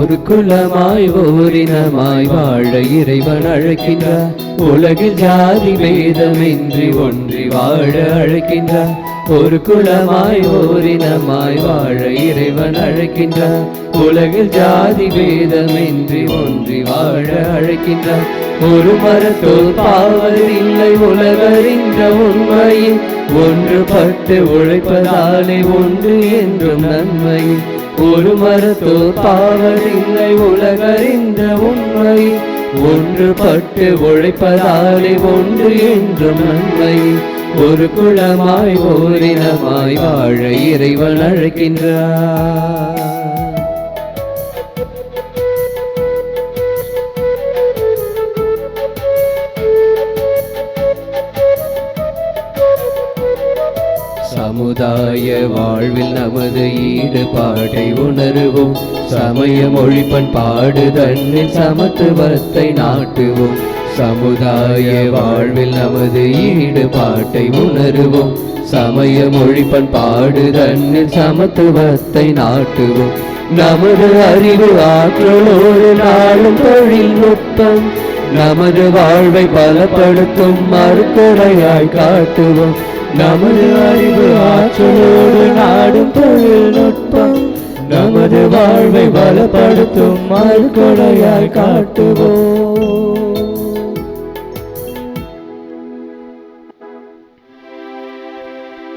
ஒரு குலமாய் ஓரினமாய் வாழ இறைவன் அழைக்கின்றார். உலகில் ஜாதி பேதமின்றி ஒன்றி வாழ அழைக்கின்றார். ஒரு குலமாய் ஓரினமாய் வாழ இறைவன் அழைக்கின்றார். உலகில் ஜாதி பேதமின்றி ஒன்றி வாழ அழைக்கின்றார். ஒரு மரத்தோல் பாவதில்லை உலகறிந்த உண்மையில் ஒன்றுபட்டு உழைப்பதாலே ஒன்று என்றும் நன்மையில். ஒரு மரத்தோல் பாவதில்லை உலகறிந்த உண்மையில் ஒன்றுபட்டு உழைப்பதாலே ஒன்று என்றும் நன்மையில். ஒரு குலமாய் ஓரினமாய் வாழ இறைவன் அழைக்கின்றார். சமுதாய வாழ்வில் நமது ஈடுபாட்டை உணருவோம். சமய மொழி பண்பாடு தன்னில் சமத்துவத்தை நாட்டுவோம். சமுதாய வாழ்வில் நமது ஈடுபாட்டை உணருவோம். சமய மொழி பண்பாடு தன்னில் சமத்துவத்தை நாட்டுவோம். நமது அறிவு ஆற்றலோடு நாளும் தொழில்நுட்பம் நமது வாழ்வை பலப்படுத்தும் மறுக்குறையாய் காட்டுவோம். நமது அறிவு ஆற்றலோடு நாடும் தொழில்நுட்பம் நமது வாழ்வை பலப்படுத்தும் மறுக்குறையாய் காட்டுவோம்.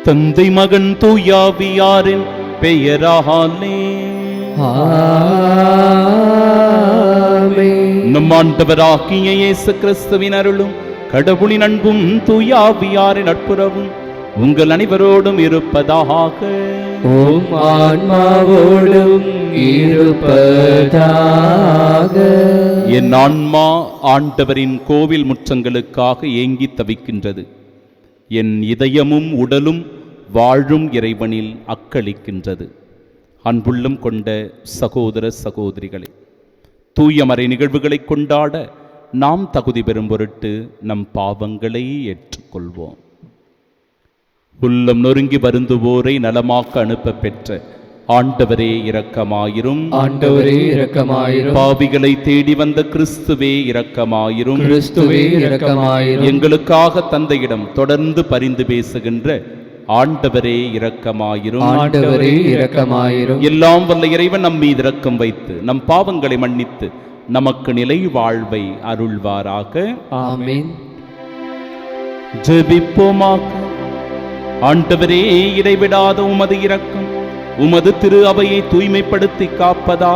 தந்தை மகன் தூயாவியாரின் பெயராலே நம் ஆண்டவராகிய இயேசு கிறிஸ்துவின் அருளும் கடவுளின் அன்பும் தூயாவியாரின் நட்புறவும் உங்கள் அனைவரோடும் இருப்பதாக. உம் ஆன்மாவோடும் இருப்பதாக. என் ஆன்மா ஆண்டவரின் கோவில் முற்றங்களுக்காக ஏங்கி தவிக்கின்றது. என் இதயமும் உடலும் வாழும் இறைவனில் அக்களிக்கின்றது. அன்புள்ளம் கொண்ட சகோதர சகோதரிகளே, தூயமறை நிகழ்வுகளை கொண்டாட நாம் தகுதி பெறும் பொருட்டு நம் பாவங்களை ஏற்றுக்கொள்வோம். உள்ளம் நொறுங்கி வருந்துவோரை நலமாக்க அனுப்ப பெற்ற ஆண்டவரே இரக்கமாயிரும். ஆண்டவரே இரக்கமாயிரும். பாவிகளை தேடி வந்த கிறிஸ்துவே இரக்கமாயிரும். கிறிஸ்துவே இரக்கமாயிரும். எங்களுக்காக தந்தையிடம் தொடர்ந்து பரிந்து பேசுகின்ற ஆண்டவரே இரக்கமாயிரும். ஆண்டவரே இரக்கமாயிரும். எல்லாம் வல்ல இறைவன் நம் மீது இரக்கம் வைத்து நம் பாவங்களை மன்னித்து நமக்கு நிலை வாழ்வை அருள்வாராக. ஆமென். ஜெபிப்போமாக. ஆண்டவரே, இடைவிடாத உமது இரக்கம் உமது திரு அவையை தூய்மைப்படுத்தி காப்பதா.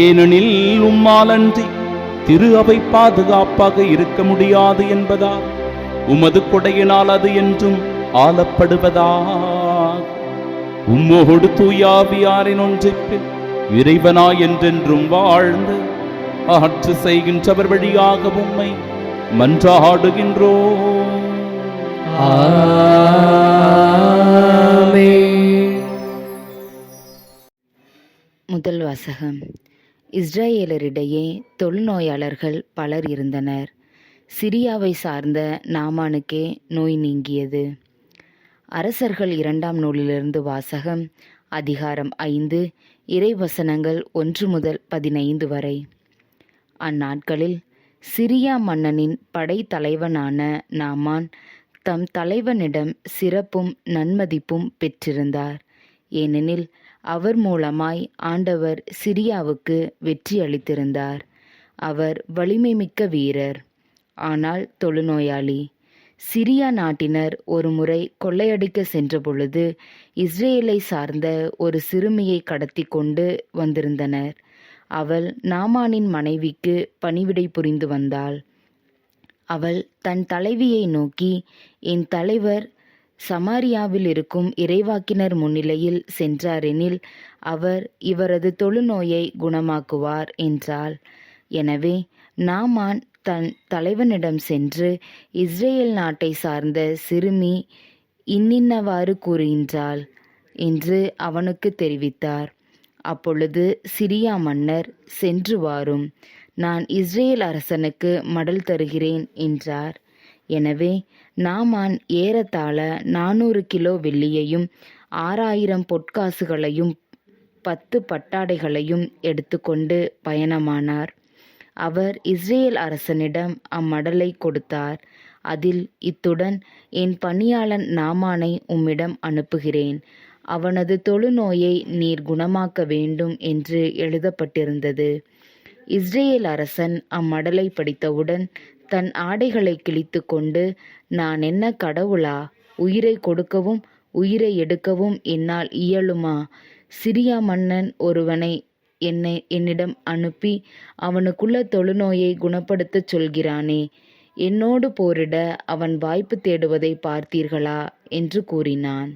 ஏனெனில் உம்மாலன்றி திரு அவை பாதுகாப்பாக இருக்க முடியாது என்பதா உமது கொடையினால் அது என்றும் ஆளப்படுவதா. உம்மோடு தூயாவியாரின் ஒன்றிப்பில் இறைவனாய் என்றென்றும் வாழ்ந்து ஆட்சி செய்கின்றவர் வழியாக உம்மை மன்றாடுகின்றோம். முதல் வாசகம். இஸ்ரேலரிடையே தொழுநோயாளர்கள் பலர் இருந்தனர். சிரியாவை சார்ந்த நாமானுக்கே நோய் நீங்கியது. அரசர்கள் 2ஆம் நூலிலிருந்து வாசகம். அதிகாரம் 5, இறைவசனங்கள் 1 முதல் 15 வரை. அந்நாட்களில் சிரியா மன்னனின் படைத்தலைவனான நாமான் தம் தலைவனிடம் சிறப்பும் நன்மதிப்பும் பெற்றிருந்தார். ஏனெனில் அவர் மூலமாய் ஆண்டவர் சிரியாவுக்கு வெற்றி அளித்திருந்தார். அவர் வலிமை மிக்க வீரர், ஆனால் தொழுநோயாளி. சிரியா நாட்டினர் ஒரு முறை கொள்ளையடிக்க சென்ற பொழுது இஸ்ரேலை சார்ந்த ஒரு சிறுமியை கடத்தி கொண்டு வந்திருந்தனர். அவள் நாமானின் மனைவிக்கு பணிவிடை புரிந்து வந்தாள். அவள் தன் தலைவியை நோக்கி, என் தலைவர் சமாரியாவில் இருக்கும் இறைவாக்கினர் முன்னிலையில் சென்றாரெனில் அவர் இவரது தொழுநோயை குணமாக்குவார் என்றாள். எனவே நாமான் தன் தலைவனிடம் சென்று, இஸ்ரேல் நாட்டை சார்ந்த சிறுமி இன்னின்னவாறு கூறுகின்றாள் என்று அவனுக்கு தெரிவித்தார். அப்பொழுது சிரியா மன்னர், சென்று வாரும், நான் இஸ்ரேல் அரசனுக்கு மடல் தருகிறேன் என்றார். எனவே நாமான் ஏறத்தாழ 400 கிலோ வெள்ளியையும் 6000 பொற்காசுகளையும் 10 பட்டாடைகளையும் எடுத்துக்கொண்டு பயணமானார். அவர் இஸ்ரேல் அரசனிடம் அம்மடலை கொடுத்தார். அதில், இத்துடன் என் பணியாளன் நாமானை உம்மிடம் அனுப்புகிறேன். அவனது தொழுநோயை நீர் குணமாக்க வேண்டும் என்று எழுதப்பட்டிருந்தது. இஸ்ரேல் அரசன் அம்மடலை படித்தவுடன் தன் ஆடைகளை கிழித்து கொண்டு, நான் என்ன கடவுளா? உயிரை கொடுக்கவும் உயிரை எடுக்கவும் என்னால் இயலுமா? சிரியா மன்னன் ஒருவனை என்னிடம் அனுப்பி அவனுக்குள்ள தொழுநோயை குணப்படுத்தச் சொல்கிறானே, என்னோடு போரிட அவன் வாய்ப்பு தேடுவதை பார்த்தீர்களா என்று கூறினான்.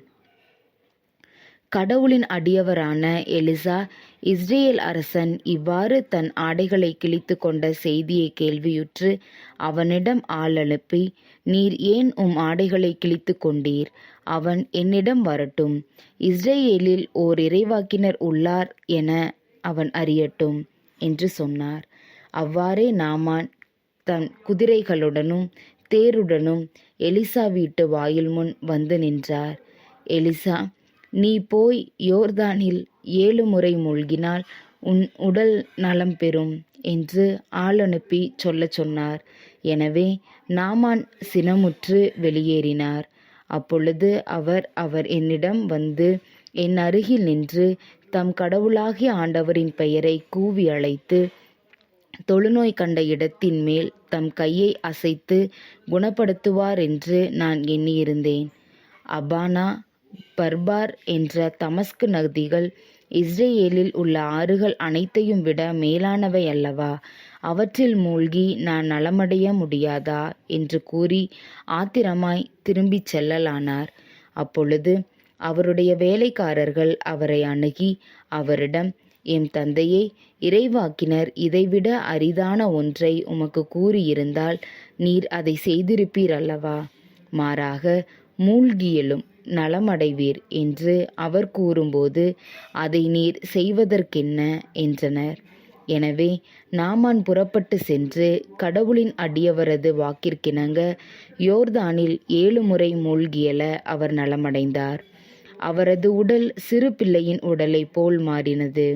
கடவுளின் அடியவரான எலிசா இஸ்ரேல் அரசன் இவ்வாறு தன் ஆடைகளை கிழித்து கொண்ட செய்தியை கேள்வியுற்று அவனிடம் ஆள் அனுப்பி, நீர் ஏன் ஆடைகளை கிழித்து கொண்டீர்? அவன் என்னிடம் வரட்டும். இஸ்ரேலில் ஓர் இறைவாக்கினர் உள்ளார் என அவன் அறியட்டும் என்று சொன்னார். அவ்வாறே நாமான் தன் குதிரைகளுடனும் தேருடனும் எலிசா வீட்டு வாயில் முன் வந்து நின்றார். எலிசா, நீ போய் யோர்தானில் 7 முறை மூழ்கினால் உன் உடல் நலம் பெறும் என்று ஆள் அனுப்பி சொல்லச் சொன்னார். எனவே நாமான் சினமுற்று வெளியேறினார். அப்பொழுது அவர் என்னிடம் வந்து என் அருகில் நின்று தம் கடவுளாகிய ஆண்டவரின் பெயரை கூவி அழைத்து, தொழுநோய் கண்ட இடத்தின் மேல் தம் கையை அசைத்து குணப்படுத்துவார் என்று நான் எண்ணியிருந்தேன். அபானா, பர்பார் என்ற தமஸ்கு நதிகள் இஸ்ரேலில் உள்ள ஆறுகள் அனைத்தையும் விட மேலானவை அல்லவா? அவற்றில் மூழ்கி நான் நலமடைய முடியாதா என்று கூறி ஆத்திரமாய் திரும்பிச் செல்லலானார். அப்பொழுது அவருடைய வேலைக்காரர்கள் அவரை அணுகி அவரிடம், எம் தந்தையே, இறைவாக்கினர் இதைவிட அரிதான ஒன்றை உமக்கு கூறியிருந்தால் நீர் அதை செய்திருப்பீர் அல்லவா? மாறாக மூழ்கியலும் நலமடைவீர் என்று அவர் கூறும்போது அதை நீர் செய்வதற்கென்ன என்றனர். எனவே நாமான் புறப்பட்டு சென்று கடவுளின் அடியவரது வாக்கிற்கிணங்க யோர்தானில் 7 முறை மூழ்கியல அவர் நலமடைந்தார். அவரது உடல் சிறு பிள்ளையின் உடலை போல் மாறினது.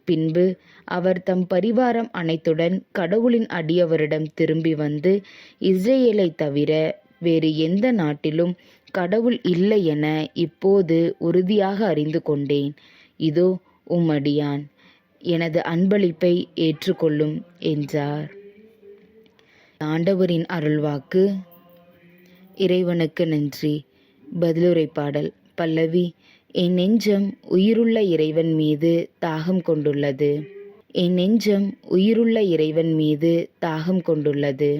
பின்பு அவர் தம் பரிவாரம் அனைத்துடன் கடவுளின் அடியவரிடம் திரும்பி வந்து, இஸ்ரேலை தவிர வேறு எந்த நாட்டிலும் கடவுள் இல்லை என இப்போது உறுதியாக அறிந்து கொண்டேன். இதோ உம்மடியான், எனது அன்பளிப்பை ஏற்றுக்கொள்ளும் என்றார். ஆண்டவரின் அருள்வாக்கு. இறைவனுக்கு நன்றி. பதிலுரை பாடல். பல்லவி. என் நெஞ்சம் உயிருள்ள இறைவன் மீது தாகம் கொண்டுள்ளது. என் நெஞ்சம் உயிருள்ள இறைவன் மீது தாகம் கொண்டுள்ளது.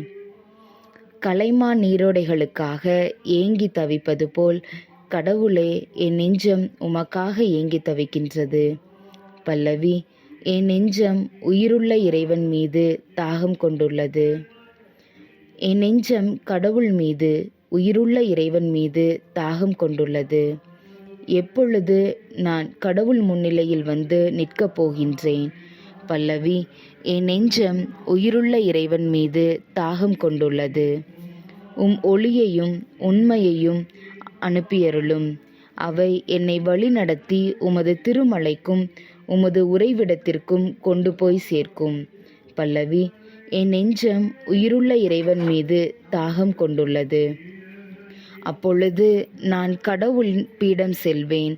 கலைமா நீரோடைகளுக்காக ஏங்கி தவிப்பது போல் கடவுளே, என் நெஞ்சம் உமக்காக ஏங்கி தவிக்கின்றது. பல்லவி. என் நெஞ்சம் உயிருள்ள இறைவன் மீது தாகம் கொண்டுள்ளது. என் நெஞ்சம் கடவுள் மீது, உயிருள்ள இறைவன் மீது தாகம் கொண்டுள்ளது. எப்பொழுது நான் கடவுள் முன்னிலையில் வந்து நிற்கப் போகின்றேன்? பல்லவி. என் நெஞ்சம் உயிருள்ள இறைவன் மீது தாகம் கொண்டுள்ளது. ஒளியையும் உண்மையையும் அனுப்பியருளும். அவை என்னை வழி நடத்தி உமது திருமலைக்கும் உமது உறைவிடத்திற்கும் கொண்டு போய் சேர்க்கும். பல்லவி. என் நெஞ்சம் உயிருள்ள இறைவன் மீது தாகம் கொண்டுள்ளது. அப்பொழுது நான் கடவுளின் பீடம் செல்வேன்.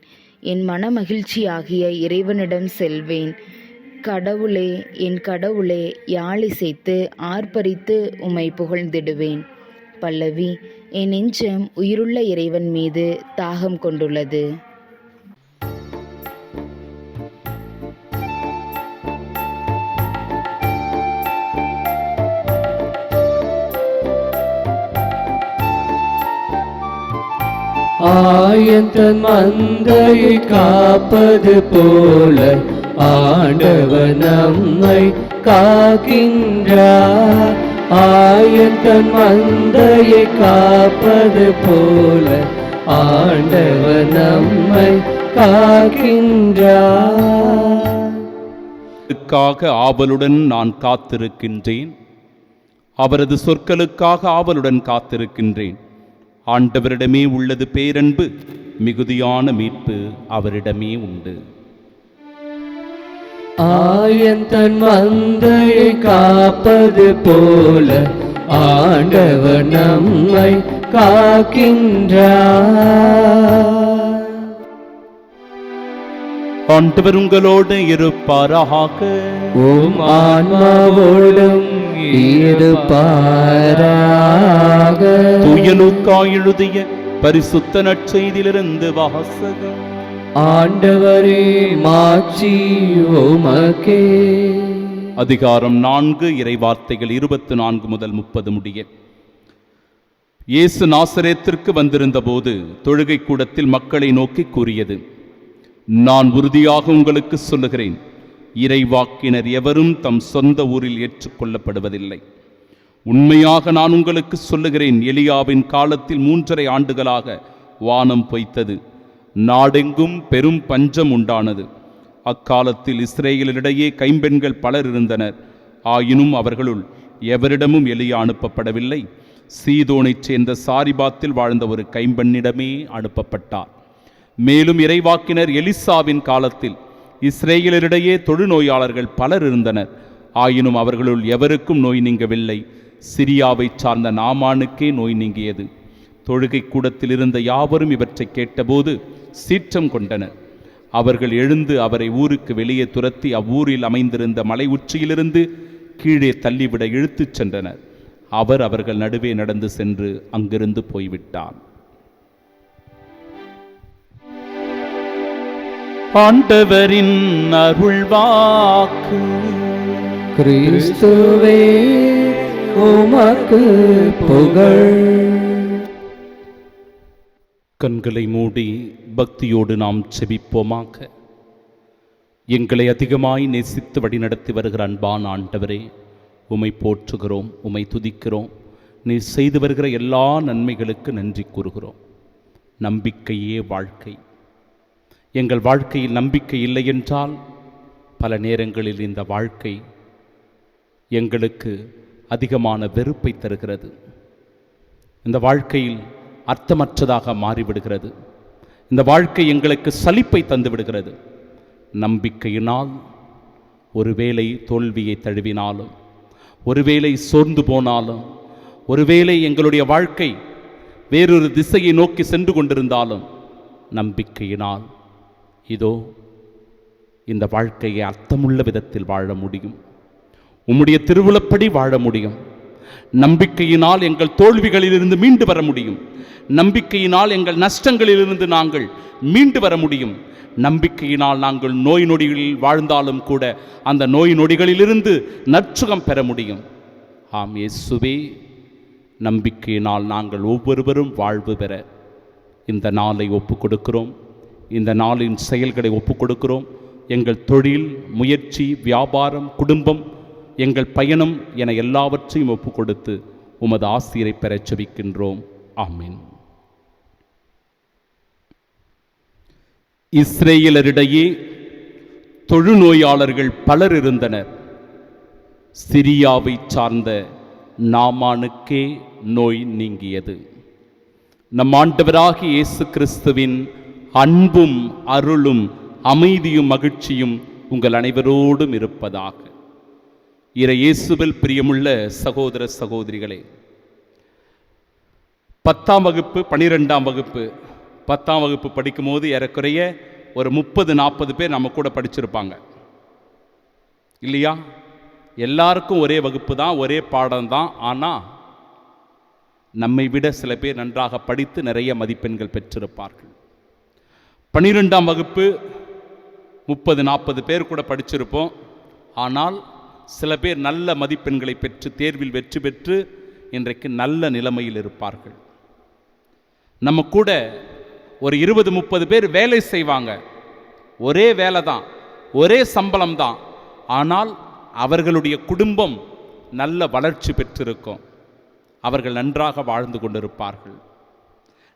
என் மனமகிழ்ச்சியாகிய இறைவனிடம் செல்வேன். கடவுளே, என் கடவுளே, யாழிசைத்து ஆர்ப்பரித்து உம்மை புகழ்ந்திடுவேன். பல்லவி. என் நெஞ்சம் உயிருள்ள இறைவன் மீது தாகம் கொண்டுள்ளது. ஆயத்தன் மந்தையை காப்பது போல ஆண்டவர் நம்மை காக்கின்றார். ஆயத்தன் மந்தையை காப்பது போல ஆண்டவர் நம்மை காக்கின்றார். ஆவலுடன் நான் காத்திருக்கின்றேன். அவரது சொற்களுக்காக ஆவலுடன் காத்திருக்கின்றேன். ஆண்டவரிடமே உள்ளது பேரன்பு, மிகுதியான மீட்பு அவரிடமே உண்டு. ஆயன் தன் மந்தையை காப்பது போல ஆண்டவர் நம்மை காக்கின்றார். ஆண்டவர் உங்களோடு இருப்பாராக. உம் ஆன்மாவோடும் இருப்பாராக. தூய லூக்கா எழுதிய பரிசுத்த நற்செய்தியிலிருந்து வாசகம். ஆண்டவரே மாட்சி உமக்கே. அதிகாரம் 4, இறைவார்த்தைகள் 24 முதல் 30 முடிய. இயேசு நாசரேத்திற்கு வந்திருந்த போது தொழுகை கூடத்தில் மக்களை நோக்கி கூறியது, நான் உறுதியாக உங்களுக்கு சொல்லுகிறேன், இறைவாக்கினர் எவரும் தம் சொந்த ஊரில் ஏற்றுக்கொள்ளப்படுவதில்லை. உண்மையாக நான் உங்களுக்கு சொல்லுகிறேன், எலியாவின் காலத்தில் 3½ ஆண்டுகளாக வானம் பொய்த்தது, நாடெங்கும் பெரும் பஞ்சம் உண்டானது. அக்காலத்தில் இஸ்ரேலிடையே கைம்பெண்கள் பலர் இருந்தனர். ஆயினும் அவர்களுள் எவரிடமும் எலியா அனுப்பப்படவில்லை. சீதோனைச் சேர்ந்த சாரிபாத்தில் வாழ்ந்த ஒரு கைம்பெண்ணிடமே அனுப்பப்பட்டார். மேலும் இறைவாக்கினர் எலிசாவின் காலத்தில் இஸ்ரேலிடையே தொழுநோயாளர்கள் பலர் இருந்தனர். ஆயினும் அவர்களுள் எவருக்கும் நோய் நீங்கவில்லை. சிரியாவை சார்ந்த நாமானுக்கே நோய் நீங்கியது. தொழுகை கூடத்தில் இருந்த யாவரும் இவற்றை கேட்டபோது சீற்றம் கொண்டனர். அவர்கள் எழுந்து அவரை ஊருக்கு வெளியே துரத்தி அவ்வூரில் அமைந்திருந்த மலை உச்சியிலிருந்து கீழே தள்ளிவிட இழுத்துச் சென்றனர். அவர் அவர்கள் நடுவே நடந்து சென்று அங்கிருந்து போய்விட்டார். ஆண்டவரின் அருள்வாக்கு. கிறிஸ்துவே உமக்கு புகழ். கண்களை மூடி பக்தியோடு நாம் செபிப்போமாக. எங்களை அதிகமாய் நேசித்து வழிநடத்தி வருகிற அன்பான ஆண்டவரே, உம்மை போற்றுகிறோம், உம்மை துதிக்கிறோம். நீ செய்து வருகிற எல்லா நன்மைகளுக்கு நன்றி கூறுகிறோம். நம்பிக்கையே வாழ்க்கை. எங்கள் வாழ்க்கையில் நம்பிக்கை இல்லை என்றால் பல நேரங்களில் இந்த வாழ்க்கை எங்களுக்கு அதிகமான வெறுப்பை தருகிறது. இந்த வாழ்க்கையில் அர்த்தமற்றதாக மாறிவிடுகிறது. இந்த வாழ்க்கை எங்களுக்கு சலிப்பை தந்து விடுகிறது. நம்பிக்கையினால் ஒருவேளை தோல்வியை தழுவினாலும், ஒருவேளை சோர்ந்து போனாலும், ஒருவேளை எங்களுடைய வாழ்க்கை வேறொரு திசையை நோக்கி சென்று கொண்டிருந்தாலும், நம்பிக்கையினால் இதோ இந்த வாழ்க்கையை அர்த்தமுள்ள விதத்தில் வாழ முடியும். உம்முடைய திருவுளப்படி வாழ முடியும். நம்பிக்கையினால் எங்கள் தோல்விகளிலிருந்து மீண்டு வர முடியும். நம்பிக்கையினால் எங்கள் நஷ்டங்களிலிருந்து நாங்கள் மீண்டு வர முடியும். நம்பிக்கையினால் நாங்கள் நோய் நொடிகளில் வாழ்ந்தாலும் கூட அந்த நோய் நொடிகளிலிருந்து நற்சுகம் பெற முடியும். ஆம் இயேசுவே, நம்பிக்கையினால் நாங்கள் ஒவ்வொருவரும் வாழ்வு பெற இந்த நாளை ஒப்புக் கொடுக்கிறோம். இந்த நாளின் செயல்களை ஒப்புக் கொடுக்கிறோம். எங்கள் தொழில், முயற்சி, வியாபாரம், குடும்பம், எங்கள் பயணம் என எல்லாவற்றையும் ஒப்புக் கொடுத்து உமது ஆசீரை பெறச் செபிக்கின்றோம். ஆமென். இஸ்ரேலரிடையே தொழுநோயாளர்கள் பலர் இருந்தனர். சிரியாவை சார்ந்த நாமானுக்கே நோய் நீங்கியது. நம் ஆண்டவராகிய இயேசு கிறிஸ்துவின் அன்பும் அருளும் அமைதியும் மகிழ்ச்சியும் உங்கள் அனைவரோடும் இருப்பதாக. இயேசுவில் பிரியமுள்ள சகோதர சகோதரிகளே, 10ஆம் வகுப்பு 12ஆம் வகுப்பு 10ஆம் வகுப்பு படிக்கும் போது ஏறக்குறைய ஒரு 30-40 பேர் நம்ம கூட படிச்சிருப்பாங்க இல்லையா? எல்லாருக்கும் ஒரே வகுப்பு தான், ஒரே பாடம் தான். ஆனால் நம்மை விட சில பேர் நன்றாக படித்து நிறைய மதிப்பெண்கள் பெற்றிருப்பார்கள். 12ஆம் வகுப்பு 30-40 பேர் கூட படிச்சிருப்போம். ஆனால் சில பேர் நல்ல மதிப்பெண்களை பெற்று தேர்வில் வெற்றி பெற்று இன்றைக்கு நல்ல நிலைமையில் இருப்பார்கள். நம்ம கூட ஒரு 20-30 பேர் வேலை செய்வாங்க. ஒரே வேலை தான், ஒரே சம்பளம் தான். ஆனால் அவர்களுடைய குடும்பம் நல்ல வளர்ச்சி பெற்றிருக்கும். அவர்கள் நன்றாக வாழ்ந்து கொண்டிருப்பார்கள்.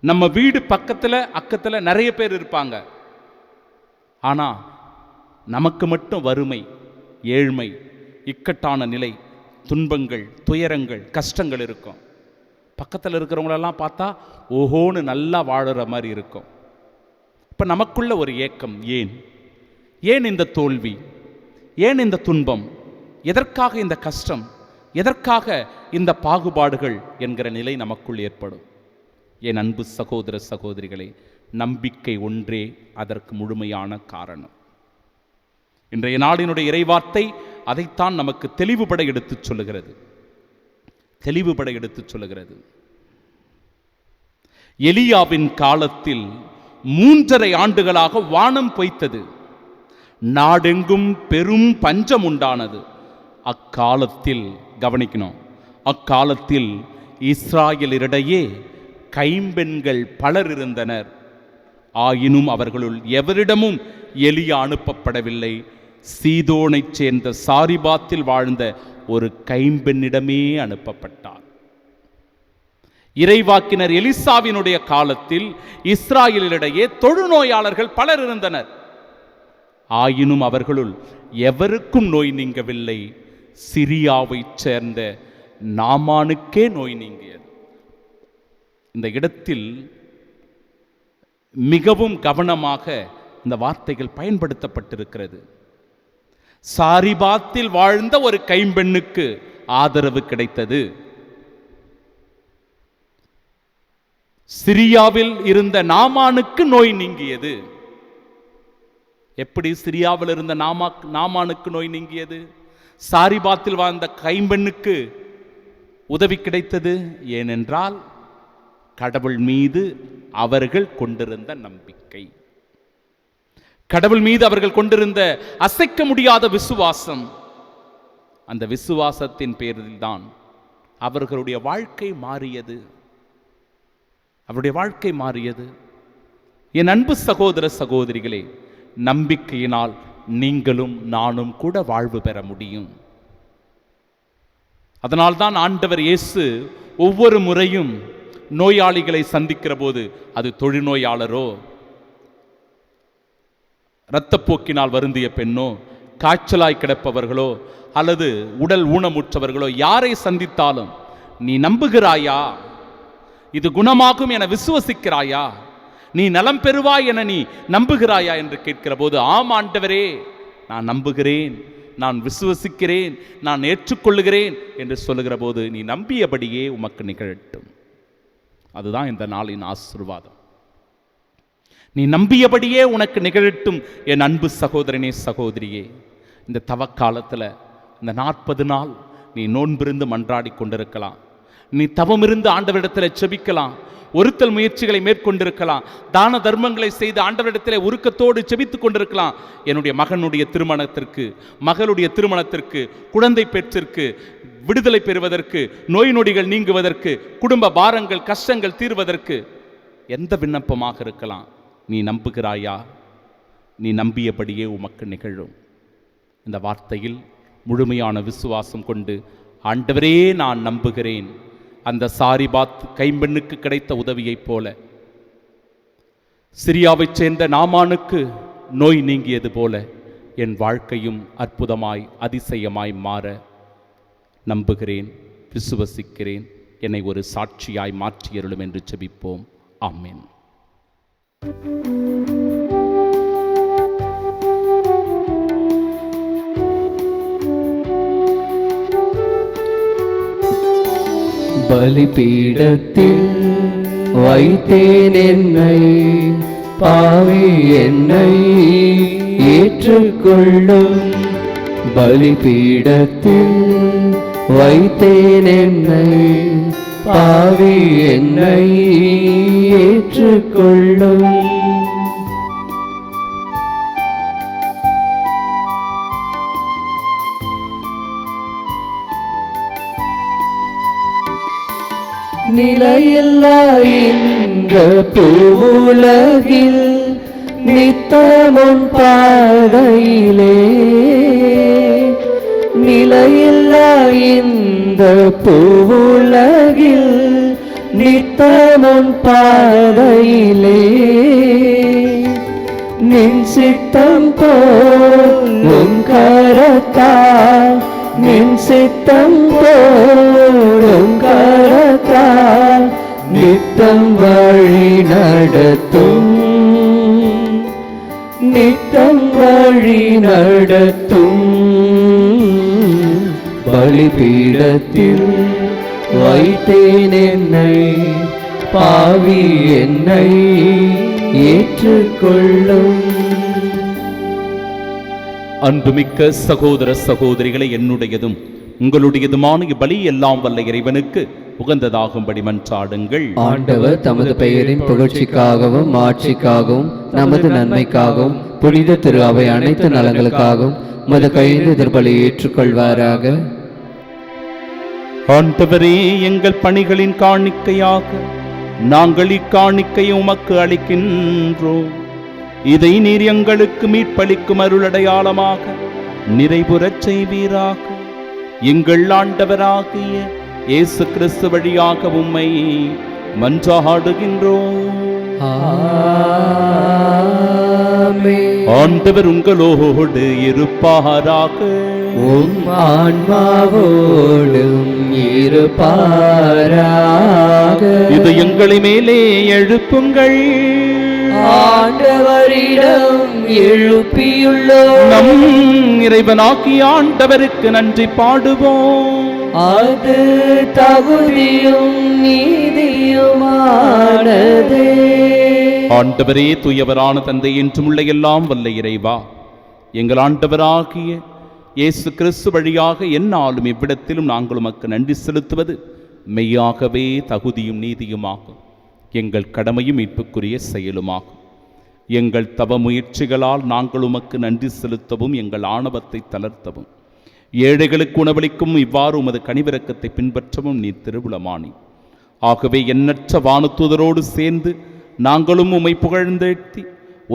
நம்ம வீடு பக்கத்தில் அக்கத்தில் நிறைய பேர் இருப்பாங்க. ஆனால் நமக்கு மட்டும் வறுமை, ஏழ்மை, இக்கட்டான நிலை, துன்பங்கள், துயரங்கள், கஷ்டங்கள் இருக்கும். பக்கத்தில் இருக்கிறவங்களெல்லாம் பார்த்தா ஓஹோன்னு நல்லா வாழுற மாதிரி இருக்கும். இப்போ நமக்குள்ள ஒரு ஏக்கம், ஏன் இந்த தோல்வி, ஏன் இந்த துன்பம், எதற்காக இந்த கஷ்டம், எதற்காக இந்த பாகுபாடுகள் என்கிற நிலை நமக்குள் ஏற்படும். என் அன்பு சகோதர சகோதரிகளே, நம்பிக்கை ஒன்றே அதற்கு முழுமையான காரணம். இன்றைய நாளினுடைய இறைவார்த்தை அதைத்தான் நமக்கு தெளிவுபட எடுத்துச் சொல்லுகிறது. எலியாவின் காலத்தில் 3.5 ஆண்டுகளாக வானம் பொய்த்தது, நாடெங்கும் பெரும் பஞ்சம் உண்டானது. அக்காலத்தில் கவனிக்கணும், அக்காலத்தில் இஸ்ராயலிடையே கைம்பெண்கள் பலர் இருந்தனர். ஆயினும் அவர்களுள் எவரிடமும் எலியா அனுப்பப்படவில்லை. சீதோனைச் சேர்ந்த சாரிபாத்தில் வாழ்ந்த ஒரு கைம்பெண்ணிடமே அனுப்பப்பட்டார். இறைவாக்கினர் எலிசாவினுடைய காலத்தில் இஸ்ராயலிடையே தொழுநோயாளர்கள் பலர் இருந்தனர். ஆயினும் அவர்களுள் எவருக்கும் நோய் நீங்கவில்லை. சிரியாவைச் சேர்ந்த நாமானுக்கே நோய் நீங்கியது. இந்த இடத்தில் மிகவும் கவனமாக இந்த வார்த்தைகள் பயன்படுத்தப்பட்டிருக்கிறது. சாரிபாத்தில் வாழ்ந்த ஒரு கைம்பெண்ணுக்கு ஆதரவு கிடைத்தது. சிரியாவில் இருந்த நாமானுக்கு நோய் நீங்கியது. எப்படி சிரியாவில் இருந்த நாமானுக்கு நோய் நீங்கியது? சாரிபாத்தில் வாழ்ந்த கைம்பெண்ணுக்கு உதவி கிடைத்தது. ஏனென்றால் கடவுள் மீது அவர்கள் கொண்டிருந்த நம்பிக்கை, கடவுள் மீது அவர்கள் கொண்டிருந்த அசைக்க முடியாத விசுவாசம். அந்த விசுவாசத்தின் பேரில் தான் அவர்களுடைய வாழ்க்கை மாறியது. என் அன்பு சகோதர சகோதரிகளே, நம்பிக்கையினால் நீங்களும் நானும் கூட வாழ்வு பெற முடியும். அதனால்தான் ஆண்டவர் இயேசு ஒவ்வொரு முறையும் நோயாளிகளை சந்திக்கிற போது, அது தொழுநோயாளரோ, இரத்தப்போக்கினால் வருந்திய பெண்ணோ, காய்ச்சலாய் கிடப்பவர்களோ அல்லது உடல் ஊனமுற்றவர்களோ, யாரை சந்தித்தாலும் நீ நம்புகிறாயா, இது குணமாகும் என விசுவசிக்கிறாயா, நீ நலம் பெறுவாய் என நீ நம்புகிறாயா என்று கேட்கிற போது, ஆம் ஆண்டவரே, நான் நம்புகிறேன், நான் விசுவசிக்கிறேன், நான் ஏற்றுக்கொள்ளுகிறேன் என்று சொல்லுகிற போது, நீ நம்பியபடியே உமக்கு நிகழட்டும். அதுதான் இந்த நாளின் ஆசீர்வாதம். நீ நம்பியபடியே உனக்கு நிகழட்டும். என் அன்பு சகோதரனே, சகோதரியே, இந்த தவக்காலத்தில் இந்த 40 நாள் நீ நோன்பிருந்து மன்றாடி கொண்டிருக்கலாம். நீ தவமிருந்து ஆண்டவரிடத்தில் செபிக்கலாம். ஒருத்தல் முயற்சிகளை மேற்கொண்டிருக்கலாம். தான தர்மங்களை செய்து ஆண்டவரிடத்தில் உருக்கத்தோடு செபித்துக் கொண்டிருக்கலாம். என்னுடைய மகனுடைய திருமணத்திற்கு, மகளுடைய திருமணத்திற்கு, குழந்தை பெற்றிற்கு, விடுதலை பெறுவதற்கு, நோய் நொடிகள் நீங்குவதற்கு, குடும்ப பாரங்கள் கஷ்டங்கள் தீர்வதற்கு, எந்த விண்ணப்பமாக இருக்கலாம். நீ நம்புகிறாயா? நீ நம்பியபடியே உமக்கு நிகழும். இந்த வார்த்தையில் முழுமையான விசுவாசம் கொண்டு, ஆண்டவரே நான் நம்புகிறேன், அந்த சாரிபாத் கைம்பெண்ணுக்கு கிடைத்த உதவியைப் போல, சிரியாவைச் சேர்ந்த நாமானுக்கு நோய் நீங்கியது போல, என் வாழ்க்கையும் அற்புதமாய் அதிசயமாய் மாற நம்புகிறேன், விசுவசிக்கிறேன். என்னை ஒரு சாட்சியாய் மாற்றியருளும் என்று ஜெபிப்போம். ஆமென். பலிபீடத்தில் வைத்தேன் என்னை, பாவி என்னை ஏற்றுக்கொள்ளும். பலிபீடத்தில் வைத்தேன் என்னை, பாவி என்னை ஏற்றுக்கொள்ளும். நிலையில்லா இந்த பூவுலகில் நித்தமும் பாதையிலே, நிலையில்லா இந்த பூவுலகில் நித்தமும் பாதையிலே, நின் சித்தம் போல் உன் கரத்தால், நின் சித்தம் போல் உன் கரத்தால் நித்தம் வழி நடத்தும், நித்தம் வழி நடத்தும். பலிபீடத்தில் வைத்தேன் என்னை, பாவி என்னை ஏற்றுக்கொள்ளும். அன்புமிக்க சகோதர சகோதரிகளை, என்னுடையதும் உங்களுடையதுமான பலி எல்லாம் வல்ல இறைவனுக்கு உகந்ததாகும்படி மன்றாடுங்கள். ஆண்டவர் தமது பெயரின் புகழ்ச்சிக்காகவும் மாட்சிக்காகவும் நமது நன்மைக்காகவும் புனித திரு அவை அனைத்து நலங்களுக்காகவும் மது கைந்து எதிர்பலி ஏற்றுக்கொள்வாராக. ஆண்டவரே, எங்கள் பணிகளின் காணிக்கையாக நாங்கள் இக்காணிக்கையை உமக்கு அளிக்கின்றோம். இதை நீர் எங்களுக்கு மீட்பளிக்கும் அருளடையாளமாக நிறைவுறச் செய்வீராக. எங்கள் ஆண்டவராகிய இயேசு கிறிஸ்து வழியாக உம்மை மன்றாடுகின்றோம். ஆண்டவர் உங்களோடு இருப்பாராக. உம் ஆன்மாவோடும் இருப்பாராக. இது எங்களை மேலே எழுப்புங்கள். ஆண்டவரிடம் எழுப்பியுள்ளோம். நம் இறைவனாகிய ஆண்டவருக்கு நன்றி பாடுவோம். அது தகுதியும் நீதியுமானதே. ஆண்டவரே, தூயவரான தந்தை, என்றும் உள்ள எல்லாம் வல்ல இறைவா, எங்கள் ஆண்டவராகிய இயேசு கிறிஸ்து வழியாக எந்நாளும் எவ்விடத்திலும் நாங்கள் உமக்கு நன்றி செலுத்துவது மெய்யாகவே தகுதியும் நீதியுமாகும். எங்கள் கடமையும் மீட்புக்குரிய செயலுமாகும். எங்கள் தவ முயற்சிகளால் நாங்கள் உமக்கு நன்றி செலுத்தவும் எங்கள் ஆணவத்தை தளர்த்தவும் ஏழைகளுக்கு உணவளிக்கும் இவ்வாறு உமது கனிவிரக்கத்தை பின்பற்றவும் நீர் திருவுளமானி. ஆகவே எண்ணற்ற வானதூதரோடு சேர்ந்து நாங்களும் உம்மை புகழ்ந்தேத்தி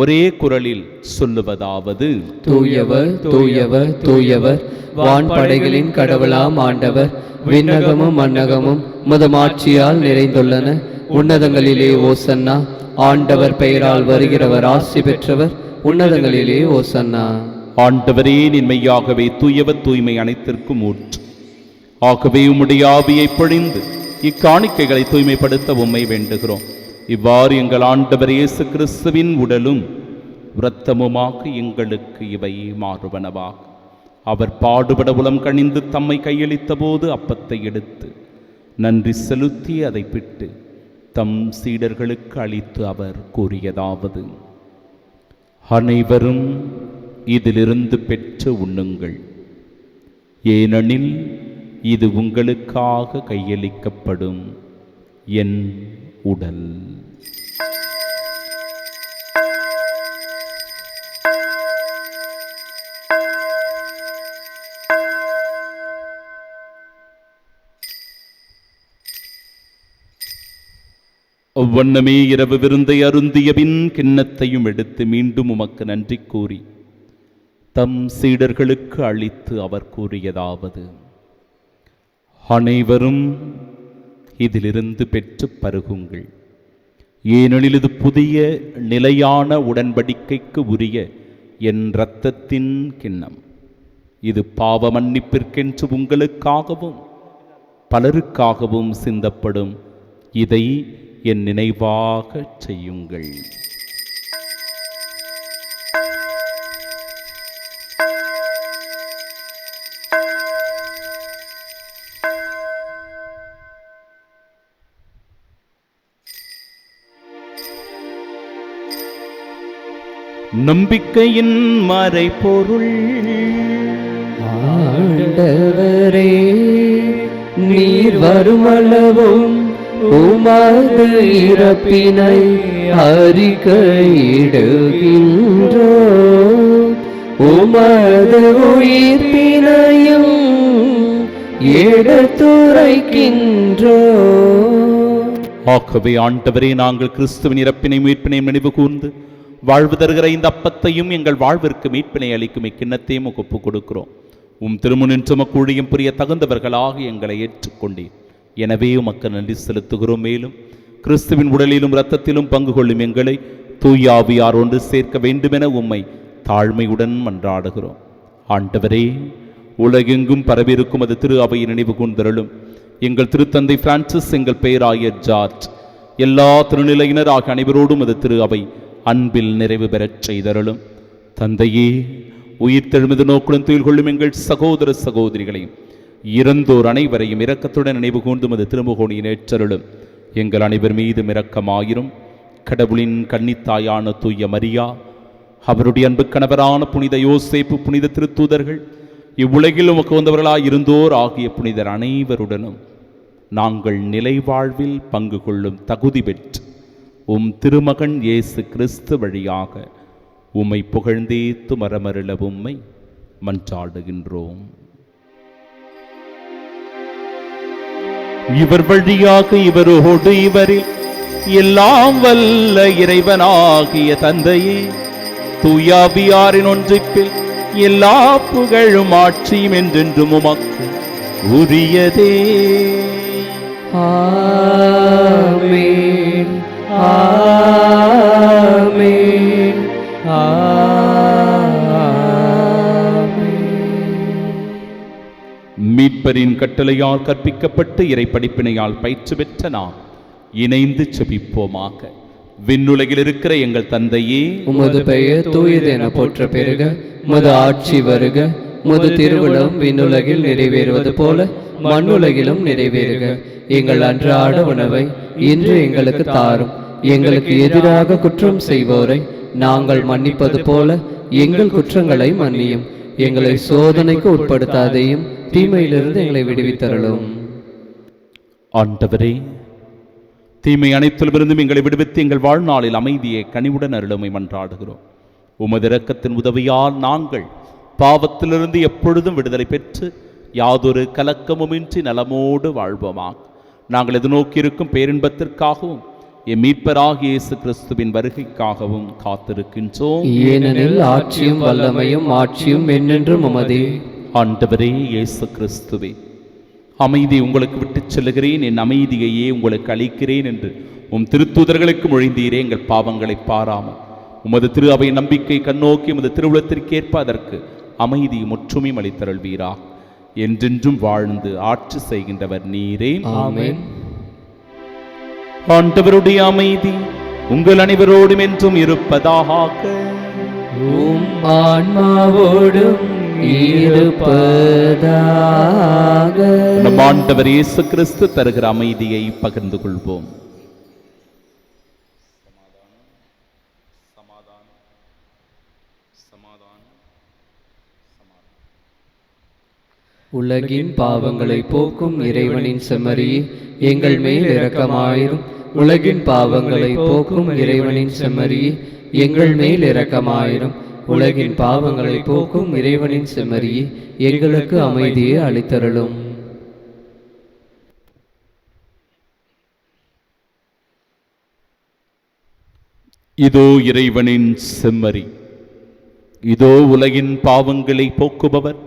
ஒரே குரலில் சொல்லுவதாவது: தூயவர் தூயவர் தூயவர், வான்படைகளின் கடவுளாம் ஆண்டவர். விண்ணகமும் மண்ணகமும் முதமாட்சியால் நிறைந்துள்ளன. உன்னதங்களிலே ஓசன்னா. ஆண்டவர் பெயரால் வருகிறவர் ஆசி பெற்றவர். உன்னதங்களிலே ஓசன்னா. ஆண்டவரே, நின்மையாகவே தூயவர், தூய்மை அனைத்திற்கும் ஊற்று. ஆகவே உம்முடைய ஆவியை பொழிந்து இக்காணிக்கைகளை தூய்மைப்படுத்த உம்மை வேண்டுகிறோம். இவ்வாறு எங்கள் ஆண்டவர் இயேசு கிறிஸ்துவின் உடலும் இரத்தமுமாக எங்களுக்கு இவை மாறுவனவாக. அவர் பாடுபட உளம் கனிந்து தம்மை கையளித்த போது அப்பத்தை எடுத்து நன்றி செலுத்தி அதை பிட்டு தம் சீடர்களுக்கு அளித்து அவர் கூறியதாவது: அனைவரும் இதிலிருந்து பெற்று உண்ணுங்கள், ஏனெனில் இது உங்களுக்காக கையளிக்கப்படும் என் உடல். அவ்வண்ணமே இரவு விருந்தை அருந்திய பின் கிண்ணத்தையும் எடுத்து மீண்டும் உமக்கு நன்றி கூறி தம் சீடர்களுக்கு அளித்து அவர் கூறியதாவது: அனைவரும் இதிலிருந்து பெற்று பருகுங்கள், ஏனெனில் இது புதிய நிலையான உடன்படிக்கைக்கு உரிய என் இரத்தத்தின் கிண்ணம். இது பாவ மன்னிப்பிற்கென்று உங்களுக்காகவும் பலருக்காகவும் சிந்தப்படும். இதை என் நினைவாக செய்யுங்கள். நம்பிக்கையின் மறைபொருள். ஆண்டவரே, நீர் வருமளவும் உமது இறப்பினை அறிக்கையிடுகின்றோம், உமது உயிர்ப்பினையும் எடுத்துரைக்கின்றோம். ஆகவே ஆண்டவரே, நாங்கள் கிறிஸ்துவின் இறப்பினை மீட்பினையும் நினைவு கூர்ந்து வாழ்வு தருகிற இந்த அப்பத்தையும் எங்கள் வாழ்விற்கு மீட்பினை அளிக்கும் இக்கிண்ணத்தையும் ஒப்புக் கொடுக்கிறோம். உம் திருமுனின்று உமக்கு ஊழியம் புரிய தகுந்தவர்களாக எங்களை ஏற்றுக்கொண்டீர். எனவே உமக்கு நன்றி செலுத்துகிறோம். மேலும் கிறிஸ்துவின் உடலிலும் இரத்தத்திலும் பங்கு கொள்ளும் எங்களை தூய ஆவியார் ஒன்று சேர்க்க வேண்டுமென உம்மை தாழ்மையுடன் மன்றாடுகிறோம். ஆண்டவரே, உலகெங்கும் பரவியிருக்கும் அது திரு அவையை நினைவு கூர்ந்தருளும். எங்கள் திருத்தந்தை பிரான்சிஸ், எங்கள் பேராயர் ஜார்ஜ், எல்லா திருநிலையினர் ஆகிய அனைவரோடும் அது திரு அவை அன்பில் நிறைவு பெறச் செய்தருளும். தந்தையே, உயிர் தெழுமது நோக்குடன் துயில் கொள்ளும் எங்கள் சகோதர சகோதரிகளையும் இறந்தோர் அனைவரையும் இரக்கத்துடன் நினைவு கூர்ந்து உமது திருமுகோணியின் ஏற்றருளும். எங்கள் அனைவர் மீதும் இரக்கமாயிரும். கடவுளின் கன்னித்தாயான தூய மரியா, அவருடைய அன்பு கணவரான புனித யோசேப்பு, புனித திருத்தூதர்கள், இவ்வுலகில் உமக்கு வந்தவர்களாய் இருந்தோர் ஆகிய புனிதர் அனைவருடனும் நாங்கள் நிலைவாழ்வில் பங்கு கொள்ளும் தகுதி பெற்று உம் திருமகன் இயேசு கிறிஸ்து வழியாக உம்மை புகழ்ந்தேத்து மரமருள உம்மை மன்றாடுகின்றோம். இவர் வழியாக இவரோடு இவரில் எல்லாம் வல்ல இறைவனாகிய தந்தையே, தூயாவியாரின் ஒன்றிப்பில் எல்லா புகழும் ஆட்சியும் என்றென்றும் உமக்கு உரியதே. ஆமென், ஆமென், மீட்பரின் கட்டளையால் கற்பிக்கப்பட்டு இறை படிப்பினையால் பயிற்சி பெற்ற நாம் இணைந்து செபிப்போமாக. விண்ணுலகில் இருக்கிற எங்கள் தந்தையே, உமது பெயர் தூயது என போற்ற பெருக, உமது ஆட்சி வருக, உமது திருவுளம் விண்ணுலகில் நிறைவேறுவது போல மண்ணுலகிலும் நிறைவேறுக. எங்கள் அன்றாட உணவை இன்று எங்களுக்கு தாரும். எங்களுக்கு எதிராக குற்றம் செய்வோரை நாங்கள் மன்னிப்பது போல எங்கள் குற்றங்களை மன்னியும். எங்களை சோதனைக்கு உட்படுத்தாதையும் தீமையிலிருந்து எங்களை விடுவித்தருளும். ஆண்டவரே, தீமை அனைத்திலிருந்தும் எங்களை விடுவித்து எங்கள் வாழ்நாளில் அமைதியை கனிவுடன் அருளுமை மன்றாடுகிறோம். உமது இரக்கத்தின் உதவியால் நாங்கள் பாவத்திலிருந்து எப்பொழுதும் விடுதலை பெற்று யாதொரு கலக்கமுமின்றி நலமோடு வாழ்வோமாக. நாங்கள் எதிர்நோக்கியிருக்கும் பேரின்பத்திற்காகவும் எம் மீட்பராகிய இயேசு கிறிஸ்துவின் வருகைக்காகவும் காத்திருக்கின்றோம். ஏனெனில் ஆட்சியும் வல்லமையும் ஆட்சியும் என்றென்றும் உமதே. ஆண்டவரே இயேசு கிறிஸ்துவே, அமைதி உங்களுக்கு விட்டுச் செல்லுகிறேன், என் அமைதியையே உங்களுக்கு அளிக்கிறேன் என்று உம் திருத்தூதர்களுக்கு மொழிந்தீரே. எங்கள் பாவங்களை பாராமல் உமது திரு அவை நம்பிக்கை கண்ணோக்கி உமது திருவுளத்திற்கேற்ப அதற்கு அமைதி முற்றுமையும் அளித்தருள்வீரா. என்றென்றும் வாழ்ந்து ஆட்சி செய்கின்றவர் நீரே. ஆமென். ஆண்டவருடைய அமைதி உங்கள் அனைவரோடும் என்றும் இருப்பதாக. உம் ஆன்மாவோடும் இருப்பதாக. நம் ஆண்டவர் இயேசு கிறிஸ்து தருகிற அமைதியை பகிர்ந்து கொள்வோம். உலகின் பாவங்களை போக்கும் இறைவனின் செம்மறியே, எங்கள் மேல் இரக்கமாயிரும். உலகின் பாவங்களை போக்கும் இறைவனின் செம்மறியே, எங்கள் மேல் இரக்கமாயிரும். உலகின் பாவங்களை போக்கும் இறைவனின் செம்மறியே, எங்களுக்கு அமைதியை அளித்தருளும். இதோ இறைவனின் செம்மறி, இதோ உலகின் பாவங்களை போக்குபவர்.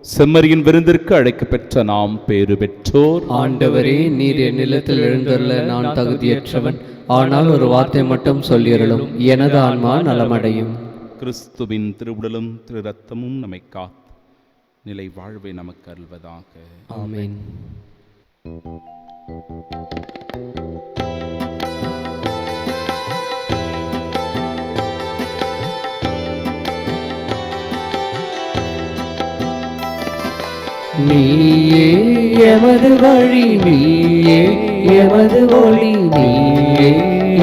செம்மறியின் விருந்திற்கு அழைக்கப்பெற்ற நாம் பேறு பெற்றோர். ஆண்டவரே, நீர் என் நிலத்தில் எழுந்துள்ள நான் தகுதியற்றவன். ஆனால் ஒரு வார்த்தை மட்டும் சொல்லியருளும், எனது ஆன்மா நலமடையும். கிறிஸ்துவின் திருவுடலும் திரு ரத்தமும் நம்மை காத்து நிலை வாழ்வை நமக்கு அருள்வதாக. ஆமென். நீயே எமது வழி, நீயே எமது ஒளி, நீயே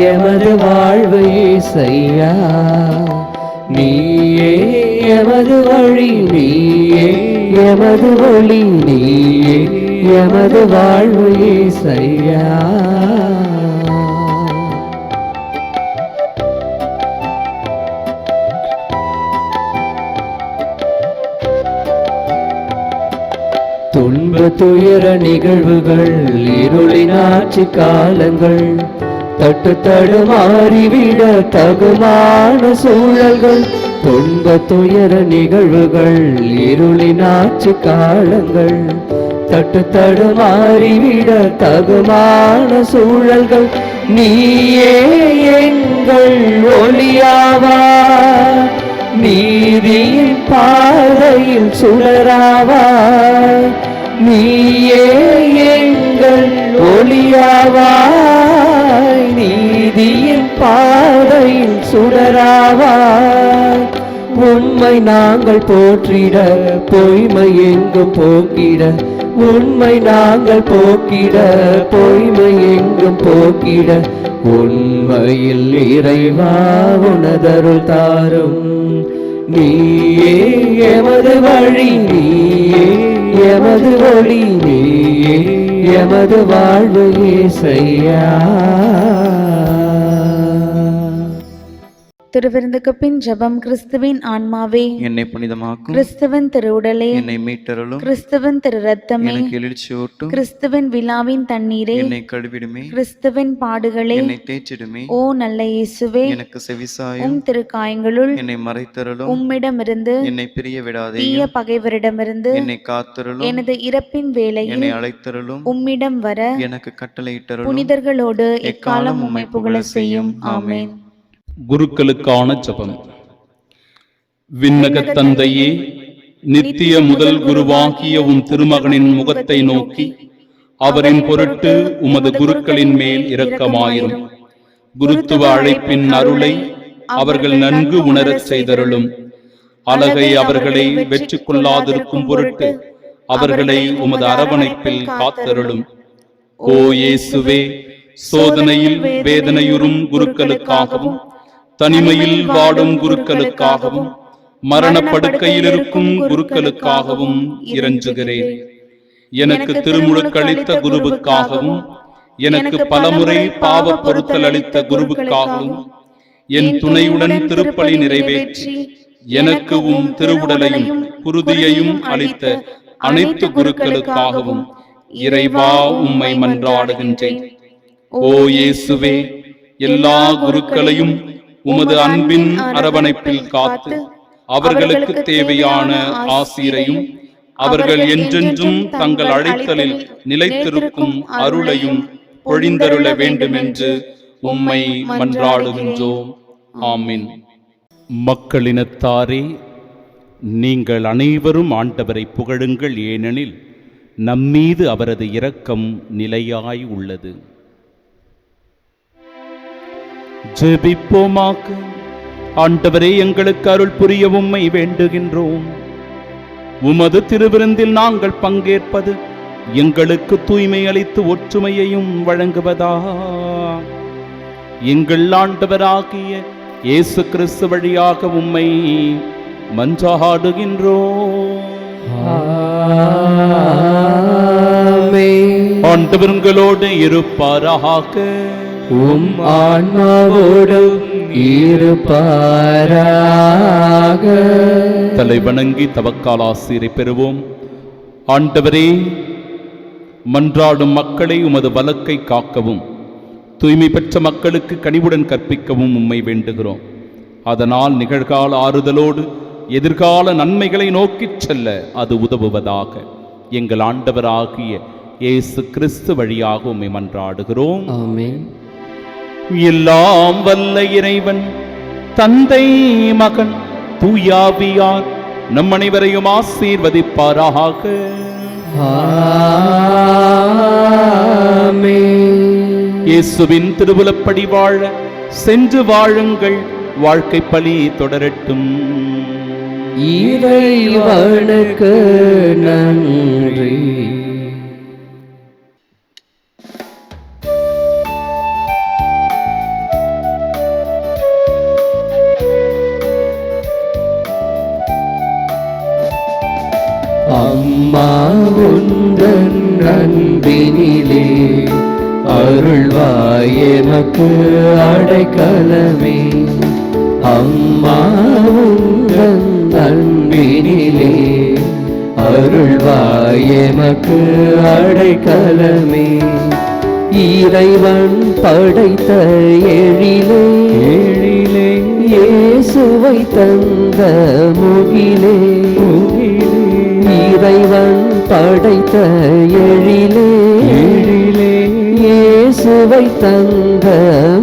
எமது வாழ்வு இயேசையா. நீயே எமது வழி, நீயே எமது ஒளி, நீயே எமது வாழ்வு இயேசையா. துன்ப துயர நிகழ்வுகள், இருளின் ஆட்சி காலங்கள், தட்டு தடுமாறிவிட தகுமான சூழல்கள். துன்ப துயர நிகழ்வுகள், இருளின் ஆட்சி காலங்கள், தட்டு தடுமாறிவிட தகுமான சூழல்கள். நீயே எங்கள் ஒளியாவாய், நீதியின் பாதையில் சுடராவாய். நீயே எங்கள் ஒளியாவாய், நீதியின் பாதையில் சுடராவாய். உண்மை நாங்கள் போற்றிட, பொய்மை எங்கும் போக்கிட, உண்மை நாங்கள் போக்கிட பொய்மை எங்கும் போக்கிட உண்மையில் இறைவா உனதருள் தாரும். நீயே எமது வழி, நீயே எமது ஒளி, நீயே எமது வாழ்வு இயேசையா. திருவிருந்துக்கு பின் ஜெபம். கிறிஸ்துவின் ஆன்மாவே என்னை புனிதமாக்கும், கிறிஸ்துவின் திருவுடலே என்னை மீட்டருளும், கிறிஸ்துவின் திரு ரத்தமே எனக்கு எழுச்சியூட்டும், கிறிஸ்துவின் விழாவின் தண்ணீரே என்னை கழுவிடுமே, கிறிஸ்துவின் பாடுகளே என்னை தேய்ச்சிடுமே, ஓ நல்ல இயேசுவே, எனக்கு செவிசாயும், உம் திருக்காயங்களுள் என்னை மறைத்தருளும், உம்மிடமிருந்து என்னை பிரிய விடாதே, தீய பகைவரிடமிருந்து என்னை காத்தருளும், எனது இறப்பின் வேளையில் என்னை அழைத்தருளும், உம்மிடம் வர எனக்கு கட்டளையிட்டருளும், புனிதர்களோடு எக்காலம் உம்மை புகழ செய்யும். ஆமென். குருக்களுக்கான ஜெபம். விண்ணகத் தந்தையே, நித்திய முதல் குருவாகிய உம் திருமகனின் முகத்தை நோக்கி அவரின் பொருட்டு உமது குருக்களின் மேல் இரக்கமாயிரும். குருத்துவ அழைப்பின் அருளை அவர்கள் நன்கு உணரச் செய்தருளும். அழகை அவர்களை வெற்றி கொள்ளாதிருக்கும் பொருட்டு அவர்களை உமது அரவணைப்பில் காத்தருளும். ஓ இயேசுவே, சோதனையில் வேதனையுறும் குருக்களுக்காகவும் தனிமையில் வாடும் குருக்களுக்காகவும் மரணப்படுக்கையில் இருக்கும் குருக்களுக்காகவும் இறைஞ்சுகிறேன். எனக்கு திருமுழுக்களித்த குருவுக்காகவும் எனக்கு பலமுறை பாவ பொருத்தல் அளித்த குருவுக்காகவும் என் துணையுடன் திருப்பலி நிறைவேற்றி எனக்கு உம் திருவுடலையும் குருதியையும் அளித்த அனைத்து குருக்களுக்காகவும் இறைவா உம்மை மன்றாடுகின்றேன். ஓ இயேசுவே, எல்லா குருக்களையும் உமது அன்பின் அரவணைப்பில் காத்து அவர்களுக்கு தேவையான ஆசீரையும் அவர்கள் என்றென்றும் தங்கள் அழைத்தலில் நிலைத்திருக்கும் அருளையும் பொழிந்தருள வேண்டுமென்று உம்மை மன்றாடுகின்றோம். ஆமீன். மக்களினத்தாரே, நீங்கள் அனைவரும் ஆண்டவரை புகழுங்கள், ஏனெனில் நம்மீது அவரது இரக்கம் நிலையாய் உள்ளது. ஜெபிப்போமாக. ஆண்டவரே, எங்களுக்கு அருள் புரிய உம்மை வேண்டுகின்றோம். உமது திருவிருந்தில் நாங்கள் பங்கேற்பது எங்களுக்கு தூய்மை அளித்து ஒற்றுமையையும் வழங்குவதா. எங்கள் ஆண்டவராகிய இயேசு கிறிஸ்து வழியாக உம்மை மன்றாடுகின்றோம். ஆண்டவர் உங்களோடு இருப்பாராக. உம் ஆன்மாவோடும் இருப்பாராக. தலை வணங்கி தவக்கால் ஆசீரை பெறுவோம். ஆண்டவரே, மன்றாடும் மக்களை உமது வலக்கை காக்கவும் தூய்மை பெற்ற மக்களுக்கு கனிவுடன் கற்பிக்கவும் உம்மை வேண்டுகிறோம். அதனால் நிகழ்கால ஆறுதலோடு எதிர்கால நன்மைகளை நோக்கிச் செல்ல அது உதவுவதாக. எங்கள் ஆண்டவராகிய இயேசு கிறிஸ்து வழியாக உம்மை மன்றாடுகிறோம். ஆமென். எல்லாம் வல்ல இறைவன் தந்தை, மகன், தூயாவியார் நம் அனைவரையும் ஆசீர்வதிப்பாராக. ஆமென். இயேசுவின் திருவுலப்படி வாழ சென்று வாழுங்கள். வாழ்க்கை பலி தொடரட்டும். இறைவனுக்கு நன்றி. அம்மா உந்தன் அன்பினிலே அருள்வாய் எமக்கு அடைக்கலமே. அம்மா உந்தன் அன்பினிலே அருள்வாய் எமக்கு அடைக்கலமே. இறைவன் படைத்த எழிலே எழிலே இயேசுவை தந்த முகிலே முகிலே. இறைவன் படைத்த எழிலே எழிலே இயேசுவை தந்த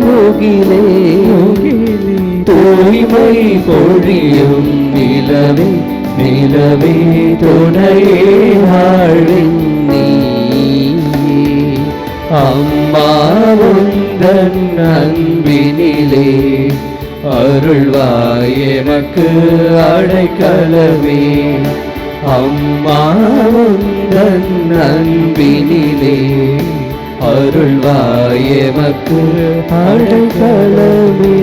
முகிலே முகிலே. தூய்மை பொழியும் நிலவே நிலவே துணையே வாழின் நீ. அம்மா உந்தன் அன்பினிலே அருள்வாய் எமக்கு அடைக்கலமே. அம்மா தன் அன்பினிலே அருள்வாயமக்கு அடைக்கலமே.